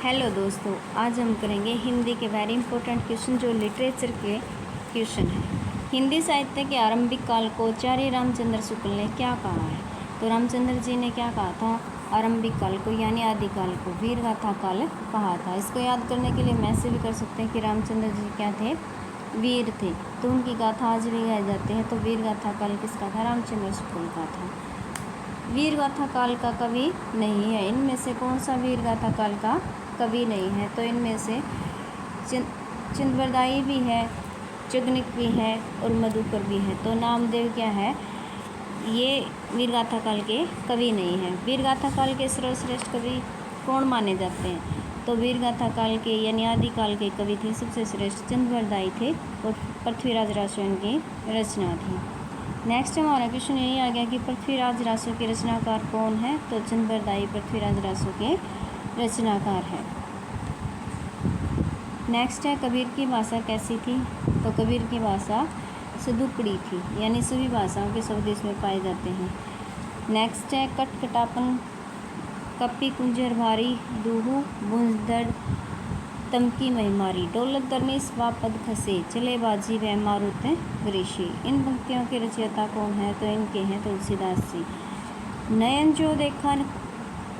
Hello दोस्तों, आज हम करेंगे हिंदी के वेरी इंपॉर्टेंट क्वेश्चन जो लिटरेचर के क्वेश्चन हैं। हिंदी साहित्य के आरंभिक काल को आचार्य रामचंद्र शुक्ल ने क्या कहा है? तो रामचंद्र जी ने क्या कहा था? आरंभिक काल को यानी आदिकाल को वीर गाथा काल कहा था। इसको याद करने के लिए हम ऐसे भी कर सकते हैं कि रामचंद्र जी क्या थे? वीर थे, तो उनकी गाथा आज भी गाई जाती है। तो वीर गाथा काल किसका था? रामचंद्र शुक्ल का था। वीर गाथा काल का कवि नहीं है। इनमें से कौन सा वीर गाथा काल का कवि नहीं है? तो इनमें से चिंदबरदाई भी है, चुगनिक भी है और मधुकर भी है। तो नामदेव क्या है? ये वीर गाथा काल के कवि नहीं है। वीर गाथा काल के सर्वश्रेष्ठ कवि कौन माने जाते हैं? तो वीर गाथा काल के यानी आदिकाल के कवि थे सबसे श्रेष्ठ चिंदबरदाई थे और पृथ्वीराज रासो इनकी रचना थी। नेक्स्ट हमारा क्वेश्चन यही आ गया कि पृथ्वीराज रासो के रचनाकार कौन है? तो चिंदबरदाई पृथ्वीराज रासो के रचनाकार है। नेक्स्ट है कबीर की भाषा कैसी थी? तो कबीर की भाषा सदुकड़ी थी, यानी सभी भाषाओं के शब्द इसमें पाए जाते हैं। नेक्स्ट है कटकटापन कपी कुंजर भारी दूहू बुंजदड़ तमकी महिमारी डोलत दरनीस व पद खसे चले बाजी व मारुत ग्रीशी। इन पंक्तियों के रचयिता कौन है? तो इनके हैं तुलसीदास जी। नयन जो देखा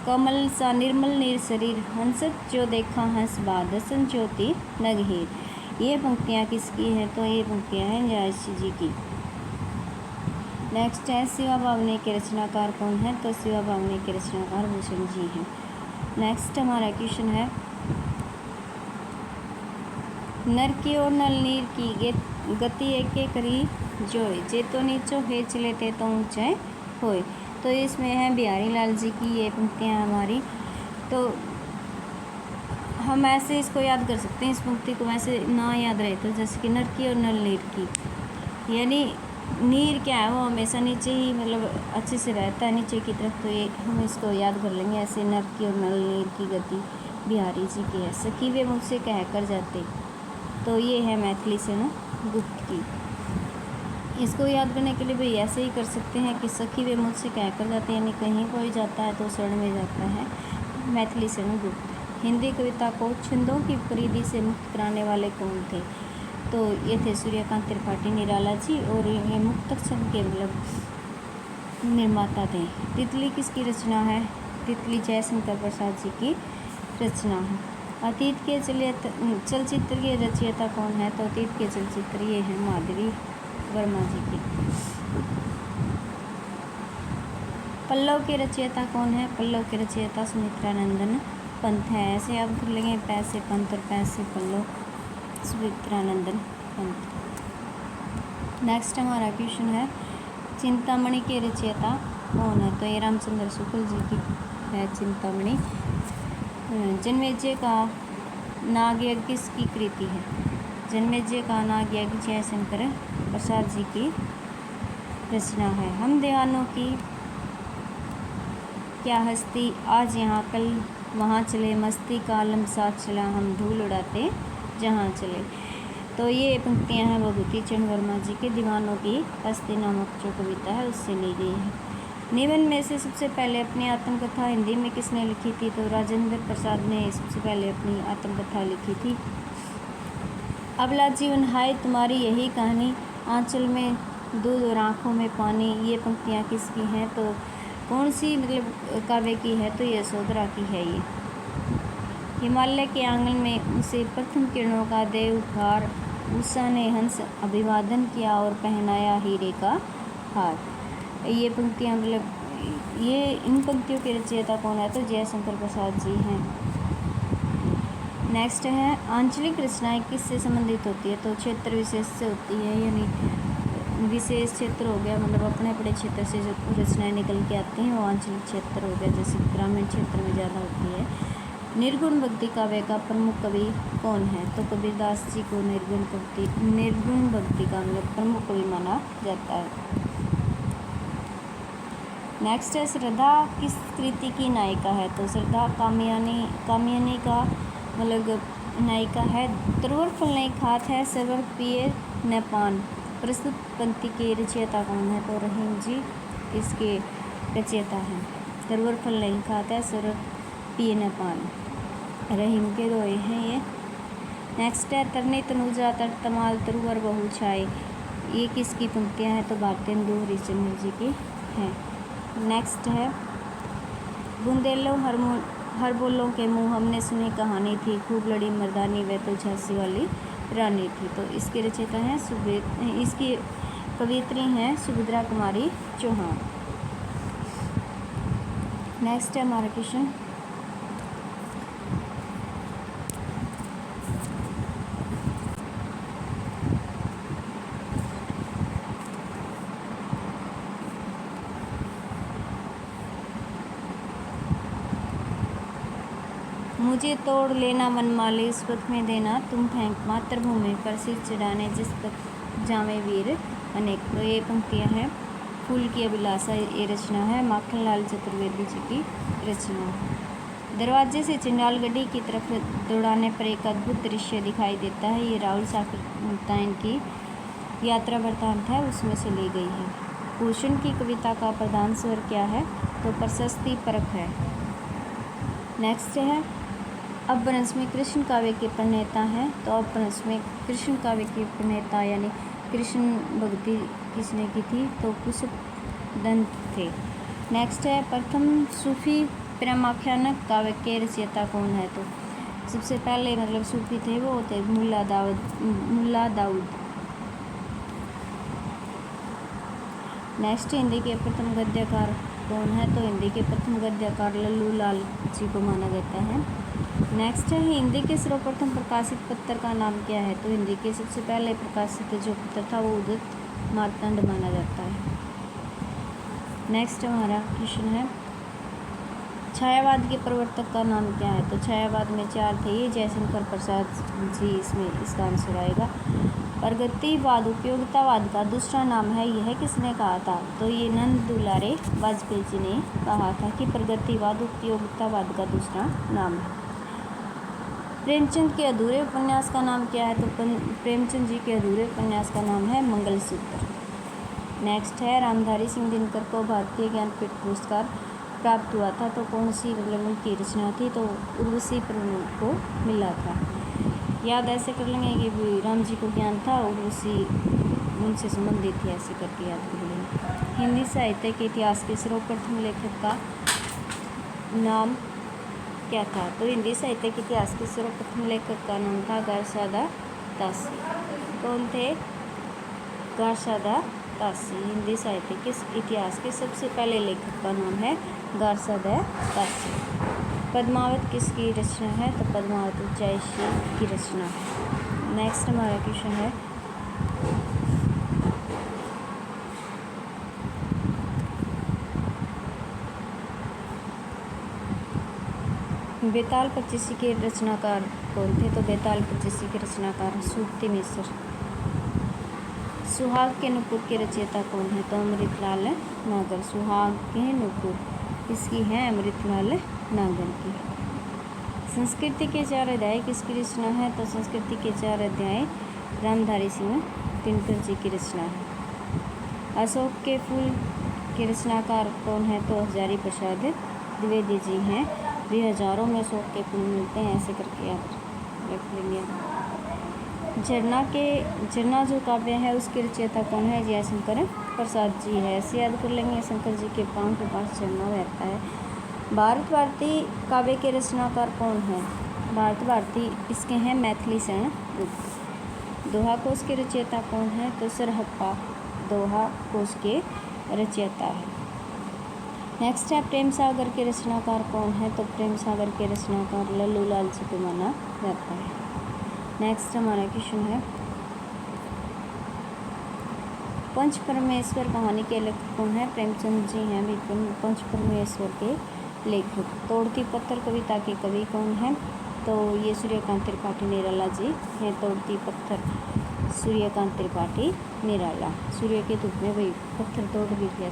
कमल सा निर्मल नीर शरीर हंसत जो देखा हंस बाद हसन ज्योति नगहीर। ये पंक्तियाँ किसकी हैं? तो ये पंक्तियाँ हैं जायसी जी की। नेक्स्ट है शिवा बावनी के रचनाकार कौन है? तो शिवा बावनी के रचनाकार भूषण जी हैं। नेक्स्ट हमारा क्वेश्चन है नर की और नल नीर की गति एके करी जोय जे तो नीचो हे चले ते तो ऊँचाई होय। तो इसमें है बिहारी लाल जी की ये पंक्तियाँ हमारी। तो हम ऐसे इसको याद कर सकते हैं, इस पंक्ति को वैसे ना याद रहे तो जैसे कि नर की और नल नीर की, यानी नीर क्या है? वो हमेशा नीचे ही मतलब अच्छे से रहता है नीचे की तरफ। तो ये हम इसको याद कर लेंगे ऐसे, नर की और नल नीर की गति बिहारी जी की है। सखी वे मुझसे कह कर जाते, तो ये है मैथिली सेन गुप्त की। इसको याद करने के लिए भी ऐसे ही कर सकते हैं कि सखी वे मुझसे कह कर जाते, यानी कहीं कोई जाता है तो शरण में जाता है। मैथिली सेन गुप्त। हिंदी कविता को छंदों की परिधि से मुक्त कराने वाले कौन थे? तो ये थे सूर्यकांत त्रिपाठी निराला जी, और ये मुक्तक छंद के मतलब निर्माता थे। तितली किसकी रचना है? तितली जयशंकर प्रसाद जी की रचना है। अतीत के चलचित्र के रचयिता कौन है? तो अतीत के चलचित्र ये हैं माधवी वर्मा जी की। पल्लव के रचयिता कौन है? पल्लव के रचयिता सुमित्रानंदन पंत है। ऐसे याद कर लेंगे, पैसे पंत और पैसे पल्लव सुमित्रानंदन पंत। नेक्स्ट हमारा क्वेश्चन है चिंतामणि के रचयिता कौन है? तो ये रामचंद्र शुक्ल जी की है चिंतामणि। जन्मेजय का नागयज्ञ किसकी कृति है? जन्मेजय का नागयज्ञ जयशंकर प्रसाद जी की रचना है। हम दीवानों की क्या हस्ती आज यहाँ कल वहाँ चले मस्ती का आलम साथ चला हम धूल उड़ाते जहाँ चले। तो ये पंक्तियाँ हैं भगवती चरण वर्मा जी के दीवानों की हस्ती नामक जो कविता है उससे ली गई है। निबंध में से सबसे पहले अपनी आत्मकथा हिंदी में किसने लिखी थी? तो राजेंद्र प्रसाद ने सबसे पहले अपनी आत्मकथा लिखी थी। अबला जीवन हाय तुम्हारी यही कहानी आंचल में दूध और आँखों में पानी। ये पंक्तियाँ किसकी हैं? तो कौन सी मतलब काव्य की है? तो यशोधरा की है ये। हिमालय के आंगन में उसे प्रथम किरणों का दे उपहार उषा ने हंस अभिवादन किया और पहनाया हीरे का हार। ये पंक्तियाँ मतलब ये इन पंक्तियों के रचयिता कौन है? तो जयशंकर प्रसाद जी हैं। नेक्स्ट है आंचलिक रचनाएं किससे संबंधित होती है? तो क्षेत्र विशेष से होती है, यानी विशेष क्षेत्र हो गया मतलब अपने अपने क्षेत्र से जो रचनाएं निकल के आती हैं वो आंचलिक क्षेत्र हो गया, जैसे ग्रामीण क्षेत्र में ज़्यादा होती है। निर्गुण भक्ति काव्य का प्रमुख कवि कौन है? तो कबीरदास जी को निर्गुण भक्ति का मतलब प्रमुख कवि माना जाता है। नेक्स्ट है श्रद्धा किस कृति की नायिका है? तो श्रद्धा कामियानी का मतलब नायिका है। तरवर फल नहीं खात है सरवर पिए न पान। प्रस्तुत पंक्ति के रचयिता कौन है? तो रहीम जी इसके रचयिता हैं। तरवर फल नहीं खात है सरवर पिए न पान। रहीम के दोहे हैं ये। नेक्स्ट है तरने तनुजा तर तमाल तरुवर बहु छाए, ये किसकी पंक्तियाँ हैं? तो भारतेंदु हरिश्चंद्र जी की हैं। नेक्स्ट है बुंदेलो हर बोलों के मुँह, हमने सुनी कहानी थी, खूब लड़ी मर्दानी वह तो झांसी वाली रानी थी। तो इसके रचयिता हैं इसकी कवियत्री हैं सुभद्रा कुमारी चौहान। नेक्स्ट है हमारा क्वेश्चन, मुझे तोड़ लेना वनमाली, उस वक्त में देना तुम फेंक, मातृभूमि पर सिर चढ़ाने जिस तक जामे वीर अनेक। तो ये पंक्तियाँ हैं फूल की अभिलाषा, ये रचना है माखनलाल चतुर्वेदी जी की रचना है। दरवाजे से चंडालगढ़ी की तरफ दौड़ाने पर एक अद्भुत दृश्य दिखाई देता है, ये राहुल साकरताइन की यात्रा वृत्तांत है, उसमें से ली गई है। भूषण की कविता का प्रधान स्वर क्या है? तो प्रशस्ति परक है। नेक्स्ट है अपभ्रंश में कृष्ण काव्य के प्रणेता हैं। तो अपभ्रंश में कृष्ण काव्य के प्रणेता यानी कृष्ण भक्ति किसने की थी? तो कुशदंत थे। नेक्स्ट है प्रथम सूफी प्रेमाख्यानक काव्य के रचयिता कौन है? तो सबसे पहले मतलब सूफी थे वो थे मुल्ला दाऊद। नेक्स्ट हिंदी के प्रथम गद्यकार कौन है? तो हिंदी के प्रथम गद्यकार लल्लू लाल जी को माना जाता है। नेक्स्ट है हिंदी के सर्वप्रथम प्रकाशित पत्र का नाम क्या है? तो हिंदी के सबसे पहले प्रकाशित जो पत्र था वो उदित मार्तंड माना जाता है। नेक्स्ट हमारा क्वेश्चन है छायावाद के प्रवर्तक का नाम क्या है? तो छायावाद में 4 थे, ये जयशंकर प्रसाद जी इसमें इसका आंसर आएगा। प्रगतिवाद उपयोगितावाद का दूसरा नाम है, यह किसने कहा था? तो ये नंद दुलारे वाजपेयी जी ने कहा था कि प्रगतिवाद उपयोगितावाद का दूसरा नाम है। प्रेमचंद के अधूरे उपन्यास का नाम क्या है? तो प्रेमचंद जी के अधूरे उपन्यास का नाम है मंगलसूत्र। नेक्स्ट है रामधारी सिंह दिनकर को भारतीय ज्ञानपीठ पुरस्कार प्राप्त हुआ था, तो कौन सी मतलब उनकी रचना थी? तो उर्वशी प्रमुख को मिला था। याद ऐसे कर लेंगे कि राम जी को ज्ञान था, उर्वशी उनसे संबंधित थी, ऐसे करके याद कर लेंगे। हिंदी साहित्य के इतिहास के सर्वप्रथम लेखक का नाम क्या था? तो हिंदी साहित्य के इतिहास के सर्वप्रथम लेखक का नाम था गारसादा तासी। कौन थे? गारसादा तासी। हिंदी साहित्य के इतिहास के सबसे पहले लेखक का नाम है गारसादा तासी। पद्मावत किसकी रचना है? तो पद्मावत जयश्री की रचना है। नेक्स्ट हमारा क्वेश्चन है बेताल पचीसी के रचनाकार कौन थे? तो बेताल पचीसी के रचनाकार सूक्ति मिश्र। सुहाग के नुपुर के रचयिता कौन है? तो अमृतलाल नागर। सुहाग के नुपुर किसकी है? अमृतलाल नागर की। संस्कृति के 4 अध्याय किसकी रचना है? तो संस्कृति के 4 अध्याय रामधारी सिंह दिनकर जी की रचना है। अशोक के फूल के रचनाकार कौन है? तो हजारी प्रसाद द्विवेदी जी हैं। भी हजारों में अशोक के फूल मिलते हैं, ऐसे करके याद रख लेंगे। झरना जो काव्य है उसके रचयिता कौन है? जयशंकर प्रसाद जी है, ऐसे याद कर लेंगे। शंकर जी के पाँव के पास झरना रहता है। भारत भारती काव्य के रचनाकार कौन है? भारत भारती इसके हैं मैथिली सेन गुप्त। दोहा कोश के रचयिता कौन है? तो सरहप्पा दोहा कोश के रचयिता है। नेक्स्ट है प्रेम सागर के रचनाकार कौन है? तो प्रेम सागर के रचनाकार लल्लू लाल जी को माना जाता है। नेक्स्ट हमारा क्वेश्चन है पंच परमेश्वर कहानी के लेखक कौन है? प्रेमचंद जी हैं भी पंच परमेश्वर के लेखक। तोड़ती पत्थर कविता के कवि कौन है? तो ये सूर्यकांत त्रिपाठी निराला जी हैं। तोड़ती पत्थर सूर्यकांत त्रिपाठी निराला। सूर्य के धूप में वही पत्थर तोड़ भी किया।